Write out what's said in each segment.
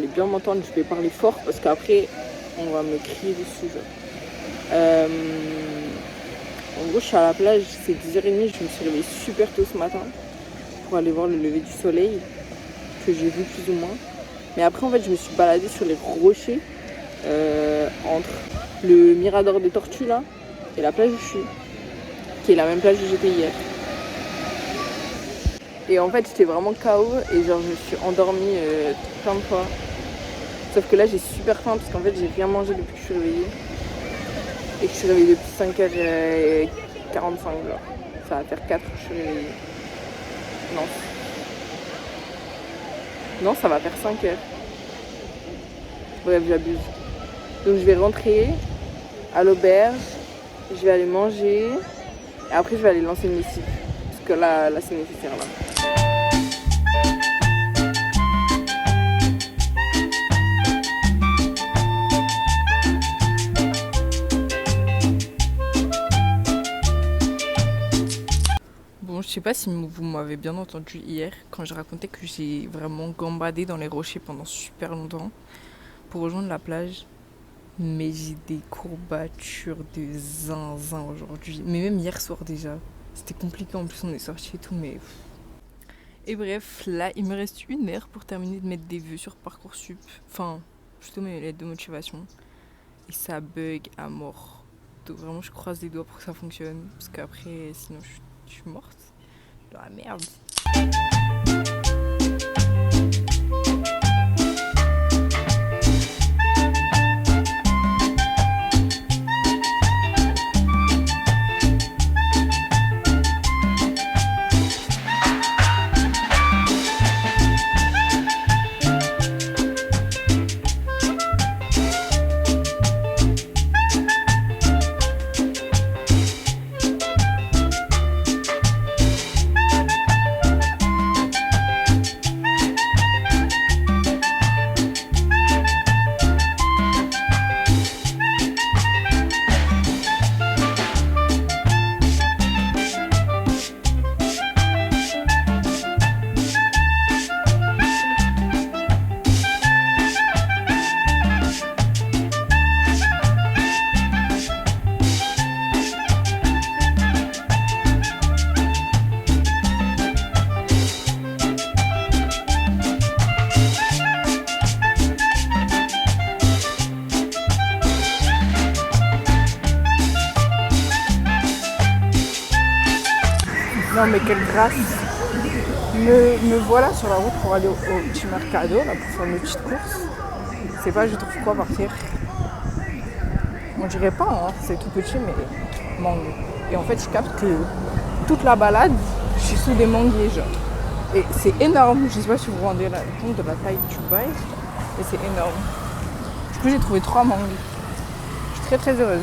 allez bien m'entendre, je vais parler fort parce qu'après on va me crier dessus. En gros, je suis à la plage, c'est 10h30, je me suis réveillée super tôt ce matin pour aller voir le lever du soleil que j'ai vu plus ou moins. Mais après, en fait, je me suis baladée sur les rochers entre le mirador des tortues là et la plage où je suis, qui est la même plage où j'étais hier. Et en fait, j'étais vraiment KO et genre je me suis endormie plein de fois. Sauf que là, j'ai super faim parce qu'en fait, j'ai rien mangé depuis que je suis réveillée. Et que je suis réveillée depuis 5h45 là. Ça va faire 4 que je suis réveillée. Non, ça va faire 5h. Bref, j'abuse. Donc je vais rentrer à l'auberge, je vais aller manger et après je vais aller lancer une lessive. Parce que là c'est nécessaire là. Bon, je sais pas si vous m'avez bien entendu hier quand j'ai raconté que j'ai vraiment gambadé dans les rochers pendant super longtemps pour rejoindre la plage. Mais j'ai des courbatures de zinzin aujourd'hui. Mais même hier soir déjà. C'était compliqué, en plus on est sortis et tout, mais... Et bref, là il me reste 1 heure pour terminer de mettre des vœux sur Parcoursup. Enfin, plutôt mes lettres de motivation. Et ça bug à mort. Donc vraiment je croise les doigts pour que ça fonctionne. Parce qu'après, sinon je suis morte. Dans la merde. Non mais quelle grâce. Me voilà sur la route pour aller au petit mercado là, pour faire mes petites courses. C'est pas je trouve quoi partir. On dirait pas, hein, c'est tout petit mais mangue. Et en fait je capte que toute la balade, je suis sous des manguiers genre. Et c'est énorme, je sais pas si vous vous rendez compte de la taille du bail, mais c'est énorme. Du coup j'ai trouvé 3 mangues. Je suis très très heureuse.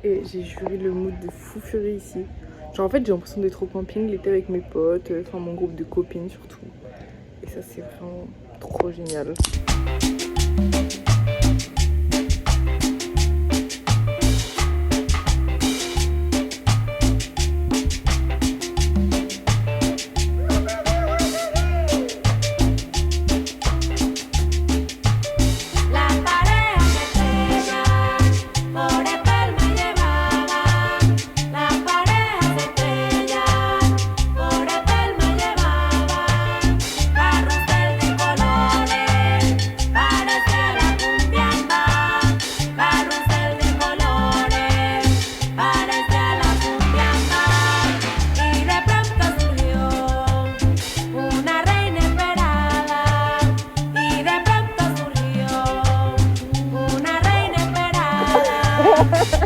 Et j'ai juré le mood de fou furie ici. Genre en fait j'ai l'impression d'être au camping l'été avec mes potes, enfin mon groupe de copines surtout. Et ça c'est vraiment trop génial.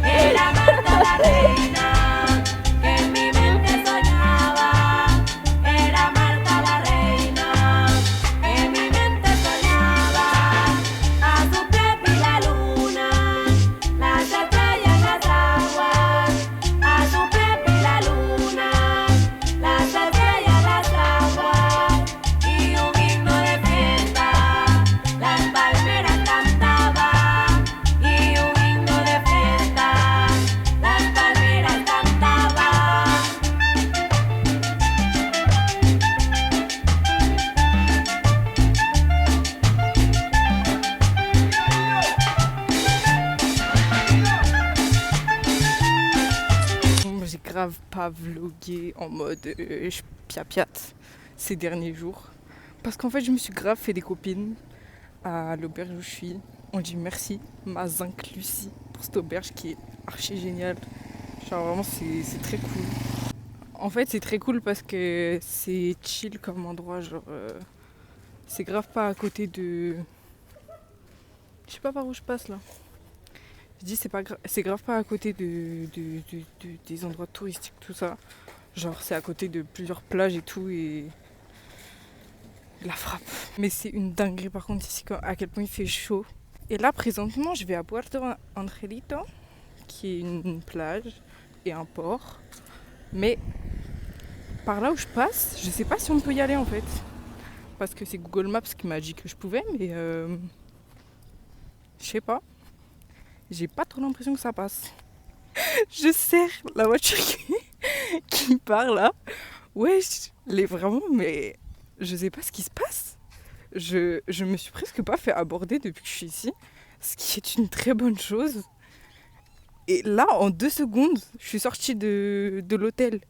Era Marta la reina, que en mi mente soñaba. grave pas vlogué en mode je piapiate ces derniers jours. Parce qu'en fait, je me suis grave fait des copines à l'auberge où je suis. On dit merci, ma zinc Lucie, pour cette auberge qui est archi géniale. Genre vraiment, c'est très cool. En fait, c'est très cool parce que c'est chill comme endroit. Genre, c'est grave pas à côté de... Je sais pas par où je passe là. Je dis c'est grave pas à côté des endroits touristiques, tout ça. Genre c'est à côté de plusieurs plages et tout et la frappe. Mais c'est une dinguerie par contre ici à quel point il fait chaud. Et là présentement je vais à Puerto Angelito qui est une plage et un port. Mais par là où je passe, je sais pas si on peut y aller en fait. Parce que c'est Google Maps qui m'a dit que je pouvais mais je sais pas. J'ai pas trop l'impression que ça passe. Je serre la voiture qui part là. Wesh, vraiment, mais je sais pas ce qui se passe. Je me suis presque pas fait aborder depuis que je suis ici, ce qui est une très bonne chose. Et là, en 2 secondes, je suis sortie de l'hôtel.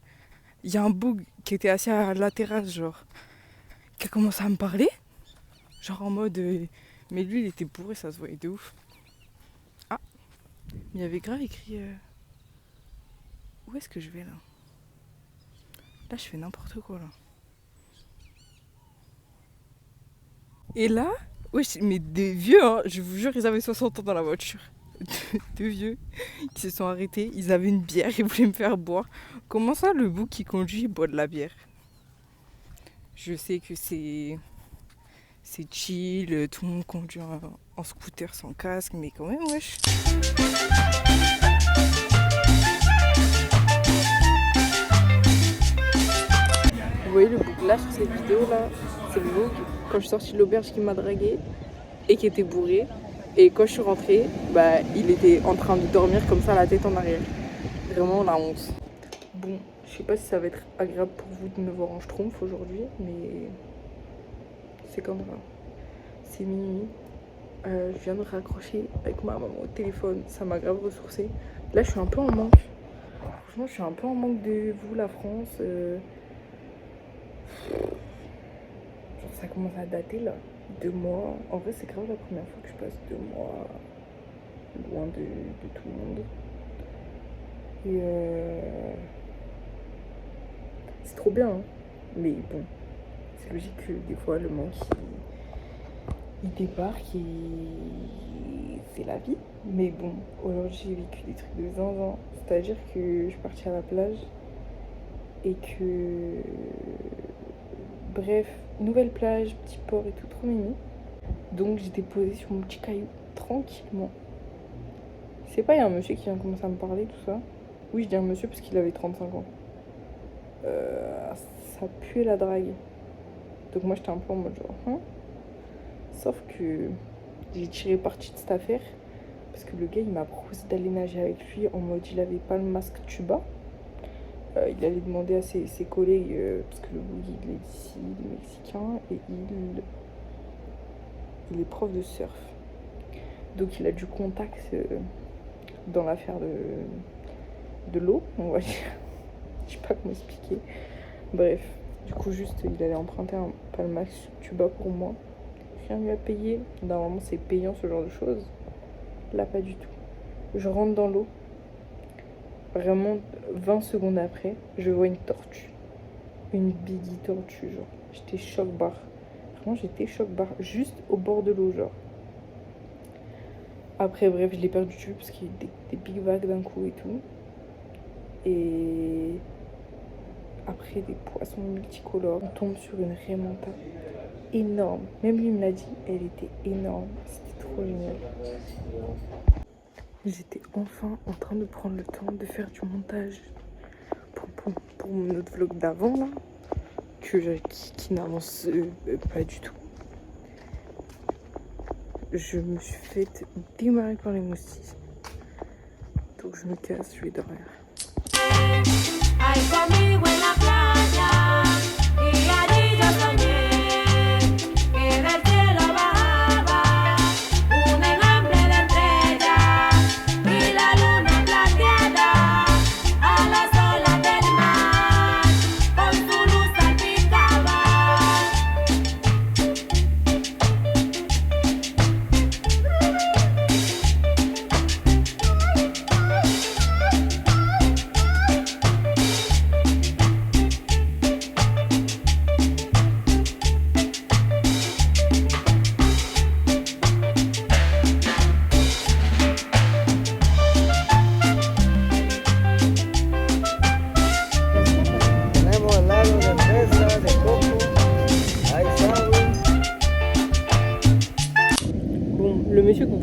Il y a un boug qui était assis à la terrasse, genre, qui a commencé à me parler. Genre en mode... mais lui, il était bourré, ça se voyait de ouf. Ah, il y avait grave écrit... Où est-ce que je vais là? Là, je fais n'importe quoi là. Et là, wesh, mais des vieux, hein, je vous jure, ils avaient 60 ans dans la voiture. Deux vieux qui se sont arrêtés, ils avaient une bière, ils voulaient me faire boire. Comment ça, le bout qui conduit, il boit de la bière? Je sais que c'est chill, tout le monde conduit en scooter sans casque, mais quand même, wesh. Vous voyez le bouc là sur cette vidéo là, c'est le bouc quand je suis sortie de l'auberge qui m'a dragué et qui était bourré. Et quand je suis rentrée, bah, il était en train de dormir comme ça, la tête en arrière. Vraiment la honte. Bon, je sais pas si ça va être agréable pour vous de me voir en schtroumpf aujourd'hui, mais c'est comme ça. C'est minuit. Je viens de raccrocher avec ma maman au téléphone, ça m'a grave ressourcée. Là, je suis un peu en manque. Franchement, je suis un peu en manque de vous, la France. Genre ça commence à dater là, 2 mois. En vrai c'est grave la première fois que je passe 2 mois loin de tout le monde. Et c'est trop bien hein. Mais bon, c'est logique que des fois le manque il débarque et c'est la vie. Mais bon, aujourd'hui j'ai vécu des trucs de zinzin. C'est-à-dire que je suis partie à la plage et que... Bref, nouvelle plage, petit port et tout, trop mignon. Donc j'étais posée sur mon petit caillou, tranquillement. C'est pas, il y a un monsieur qui vient commencer à me parler, tout ça. Oui, je dis un monsieur parce qu'il avait 35 ans. Ça puait la drague. Donc moi j'étais un peu en mode genre, hein. Sauf que j'ai tiré parti de cette affaire. Parce que le gars il m'a proposé d'aller nager avec lui en mode il avait pas le masque tuba. Il allait demander à ses collègues, parce que le boogie il est d'ici, il est mexicain, et il est prof de surf. Donc il a du contact dans l'affaire de l'eau, on va dire. Je sais pas comment expliquer. Bref, du coup juste il allait emprunter un Palmax tuba pour moi. Rien lui a payé. Normalement c'est payant ce genre de choses. Là pas du tout. Je rentre dans l'eau. Vraiment 20 secondes après, je vois une tortue. Une biggie tortue, genre. J'étais choc-barre. Vraiment, j'étais choc-barre. Juste au bord de l'eau, genre. Après, bref, je l'ai perdu de vue parce qu'il y a des big vagues d'un coup et tout. Et après, des poissons multicolores. On tombe sur une remonta énorme. Même lui me l'a dit, elle était énorme. C'était trop génial. J'étais enfin en train de prendre le temps de faire du montage pour notre vlog d'avant là, qui n'avance pas du tout. Je me suis fait démarrer par les moustiques. Donc je me casse, je vais dormir.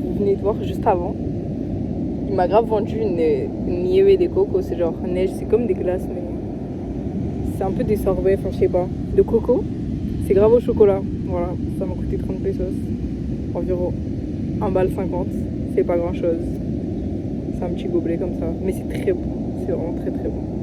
vous venez de voir juste avant, il m'a grave vendu une nieve de coco. C'est genre neige, c'est comme des glaces, mais c'est un peu des sorbets, enfin je sais pas, de coco. C'est grave au chocolat. Voilà, ça m'a coûté 30 pesos, environ 1,50 $. C'est pas grand chose. C'est un petit gobelet comme ça, mais c'est très bon. C'est vraiment très très bon.